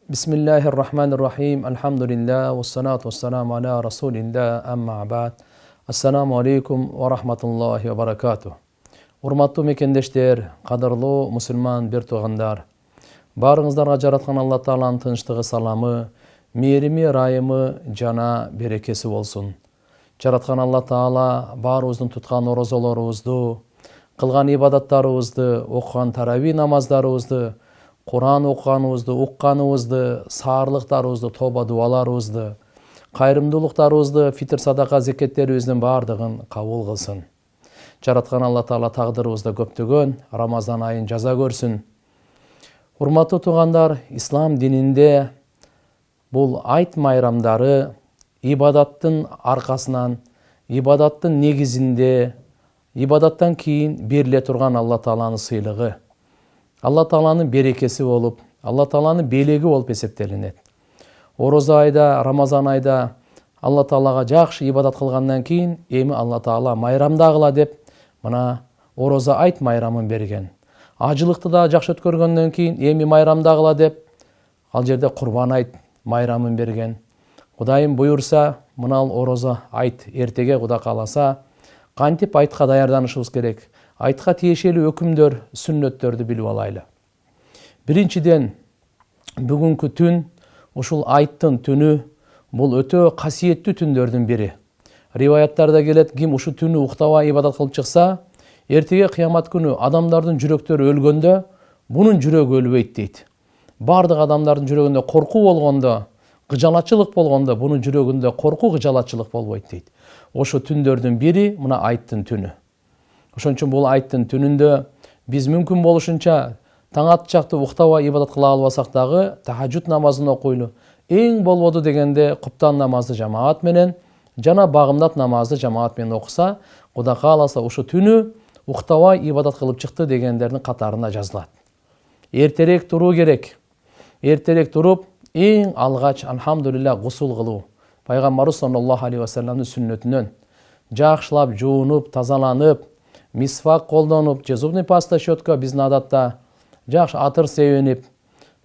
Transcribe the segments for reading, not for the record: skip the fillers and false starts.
Bismillahirrahmanirrahim. Alhamdulillah. Wassalatu wassalamu ala rasulillah. Amma ba'd. Assalamu alaikum wa rahmatullahi wa barakatuh. Урматтуу мекендештер, кадырлуу мусулман бир туугандар. Барыңыздарга жараткан Алла Тааланын тынчтыгы, саламы, мээрими, ырайымы жана берекеси болсун. Жараткан Алла Таала баарыбыздын туткан орозолорубузду, кылган ибадаттарыбызды, окуган тарави намаздарыбызды, Кур'ан окуганыбызды, укканыбызды, саарлыктарыбызды, тоба дуаларыбызды, кайрымдуулуктарыбызды, фитр садака зекеттерибиздин баардыгын кабыл кылсын. Жараткан Алла Таала тагдырыбызда көптөгөн Рамазан айын жаза көрсүн. Урматтуу туугандар, ислам дининде бул айт майрамдары ибадаттын аркасынан, ибадаттын негизинде, ибадаттан кийин бериле турган Алла Тааланын сыйлыгы, Алла Тааланын берекеси болуп, Алла Тааланын белеги болуп эсептелинет. Ороза айда, Рамазан айда Алла Таалага жакшы ибадат кылгандан кийин эми Алла Таала майрамдагыла деп мына ороза айт майрамын берген. Ажылыкты да жакшы өткөргөндөн кийин эми майрамдагыла деп ал жерде курбан айт майрамын берген. Кудайым буйурса, мына ороза айт эртеге Кудай кааласа кантип айтка даярданышыбыз керек? Айтка тиешелүү өкүмдөр, сүннөттөрдү билип алайлы. Биринчиден, бүгүнкү түн, ушул айттын түнү, бул өтө касиеттүү түндөрдүн бири. Риваяттарда келет, ким ушу түнү уктабай ибадат кылып чыкса, эртеге кыямат күнү адамдардын жүрөктөрү өлгөндө, бунун жүрөгү өлбөйт дейт. Бардык адамдардын жүрөгүндө коркуу болгондо, кыжалатчылык болгондо, бунун жүрөгүндө коркуу, кыжалатчылык болбойт дейт. Ошо түндөрдүн бири мына айттын түнү. Ошон үчүн бул айттын түнүндө биз мүмкүн болушунча таң атчакты уктабай ибадат кыла албасак дагы тахажжуд намазын окуйлу. Эң болбоду дегенде куптан намазды жамаат менен жана багымдат намазды жамаат менен окуса, Кудай кааласа ушу түнү уктабай ибадат кылып чыкты дегендердин катарына жазылат. Эртерээк туруу керек. Эртерээк туруп, эң алгач алхамдулилlah гусул кылуу. Пайгамбарыбыз саллаллаху алейхи ва салламдын сүннөтүнөн жакшылап жуунуп, тазаланып, мисвак колдонуп, же зубный паста, щетка биздин адатта жакшы атыр себенип,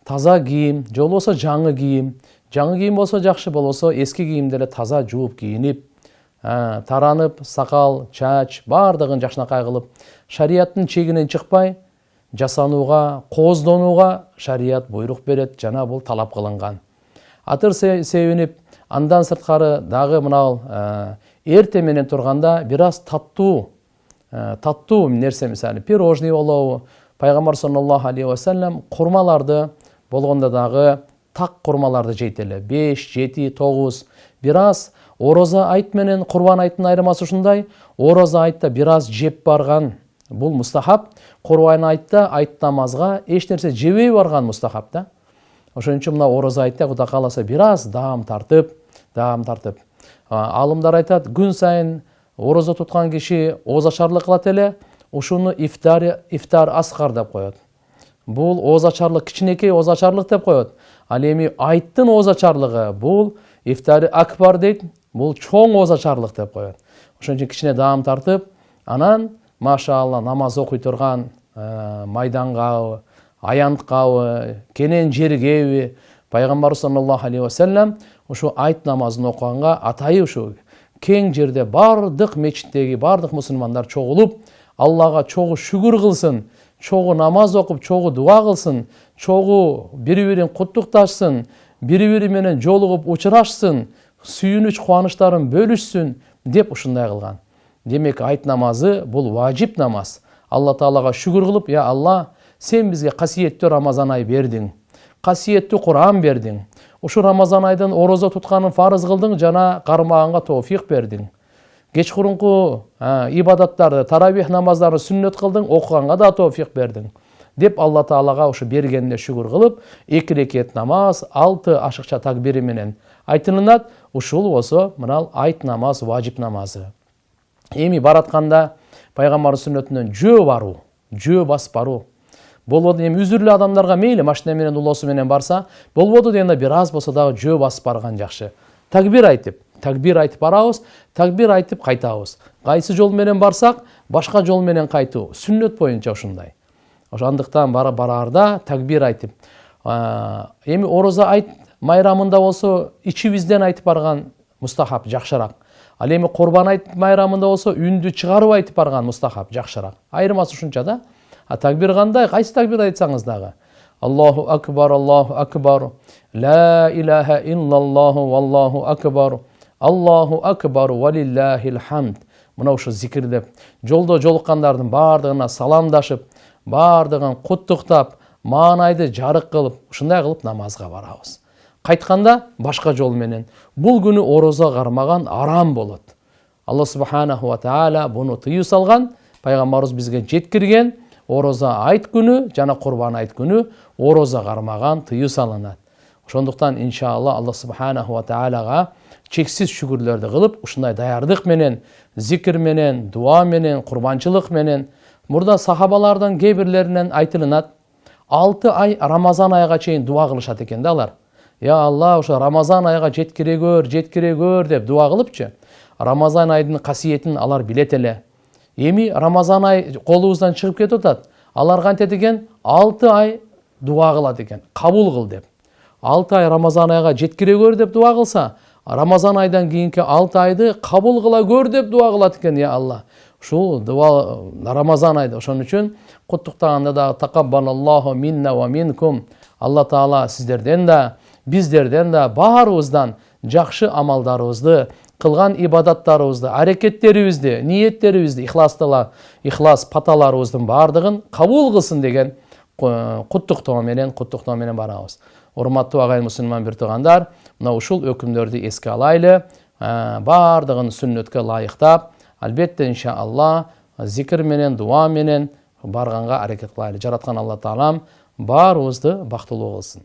таза кийим, же болбосо жаңы кийим. Жаңы кийим болсо жакшы, болбосо эски кийимди эле таза жууп кийинип, таранып, сакал, чач баардыгын жакшынакай кылып, шарияттын чегинен чыкпай, жасанууга, кооздонууга шарият буйрук берет, жана бул талап кылынган. Атыр себенип, андан сырткары дагы мына эрте менен турганда бир аз таттуу нерсе, мисалы пирожный болобу. Пайгамбар саллаллаху алейхи ва саллям курмаларды болгондо дагы так курмаларды жейт эле. 5, 7, 9. Бир аз ороза айт менен курбан айттын айырмасы ушундай. Ороза айтта бир аз жеп барган бул мустахаб. Курбан айтта айт намазга эч нерсе жебей барган мустахаб да. Ошон үчүн мына ороза айтта Кудай кааласа бир аз даам тартып. Алымдар айтат, күн сайын ороза туткан киши оозачарлык кылат эле, ушуну ифтар аскар деп коет. Бул оозачарлык, кичинекей оозачарлык деп коет. Ал эми айттын оозачарлыгы бул ифтари акбар дейт, бул чоң оозачарлык деп коет. Ошон үчүн кичине даам тартып, анан машаалла намаз окуй турган майдангабы, аянткабы, кенен жергеби, Пайгамбар саллаллаху алейхи ва саллям ушу айт намазын окуганга атайы ушу кең жерде бардык мечиттеги бардык мусулмандар чогулуп, Аллага чогуу шүгүр кылсын, чогуу намаз окуп, чогуу дуа кылсын, чогуу бири-бирин куттукташсын, бири-бири менен жолугуп учурашсын, сүйүнүч кубанычтарын бөлүшсүн деп ушундай кылган. Демек айт намазы бул важип намаз. Алла Таалага шүгүр кылып, я Алла, сен бизге касиеттүү Рамазан ай бердиң, касиеттүү Кур'ан бердиң. Ушу Рамазан айдан ороза тутканын фарыз кылдың, жана кармаганга тоофик бердиң. Кечкурунку ибадаттарды, таравих намаздарын сүннөт кылдың, окуганга да тоофик бердиң. Деп Алла Таалага ушу бергенде шүгүр кылып, 2 рекет намаз, 6 ашыкча такбири менен айтылынат. Ушул болсо мына айт намаз, важип намазы. Эми баратканда пайгамбар сүннөтүнөн жөө басып баруу. Болбоду эми үзүрлүү адамдарга мейли машина менен улоосу менен барса, болбоду дегенде бир аз болсо дагы жөө басып барган жакшы. Такбир айтып барабыз, такбир айтып кайтабыз. Кайсы жол менен барсак, башка жол менен кайтуу. Сүннөт боюнча ушундай. Ошондуктан бараарда такбир айтып, Эми ороза айт майрамында болсо ичибизден айтып барган мустахаб жакшыраак. Ал эми Курбан айт майрамында болсо үндү чыгарып айтып барган мустахаб жакшыраак. Айырмасы ушунча да. Такбир кандай? Кайсы такбир айтсаңыз дагы. Аллаху акбар, Аллаху акбар. Ла илаха иллаллаху валлаху акбар. Аллаху акбар валиллахил хамд. Мына ушу зикир деп жолдо жолуккандардын бардыгына саламдашып, бардыгын куттуктап, маанайды жарык кылып, ушундай кылып намазга барабыз. Кайтканда башка жол менен. Бул күнү орозо кармаган арам болот. Алла субханаху ва таала буну тыюу салган, пайгамбарыбыз бизге жеткирген. Ороза айт күнү жана Курбан айт күнү ороза кармаган тыюу салынат. Ошондуктан иншалла Алла субханаху ва таалага чексиз шүгүрлөрдү кылып, ушундай даярдык менен, зикир менен, дуа менен, курбанчылык менен, мурда сахабалардан кээ бирлеринен айтылынат, 6 ай Рамазан айга чейин дуа кылышат экен да алар. Я Алла, ошо Рамазан айга жеткире көр деп дуа кылыпчы. Рамазан айдын касиетин алар билет эле. Эми Рамазан ай колубуздан чыгып кетип атат. Алар кантет экен? 6 ай дуа кылат экен. Кабул кыл деп. 6 ай Рамазан айга жеткире көр деп дуа кылса, Рамазан айдан кийинки 6 айды кабул кыла көр деп дуа кылат экен, я Алла. Ушул дуа Рамазан айда. Ошон үчүн куттуктаганда да такаббалаллаху минна ва минкум. Алла Таала сиздерден да, биздерден да баарыбыздан жакшы амалдарыбызды, кылган ибадаттарыбызды, аракеттерибизди, ниеттерибизди, ихлас паталарыбыздын бардыгын кабул кылсын деген куттуктоо менен барабыз. Урматтуу агайын мусулман бир туугандар, мына ушул өкүмдөрдү эске алайлы, бардыгын сүннөткө ылайыктап, албетте иншалла зикир менен, дуа менен барганга аракет кылайлы. Жараткан Алла Таалам баарыбызды бактылуу кылсын.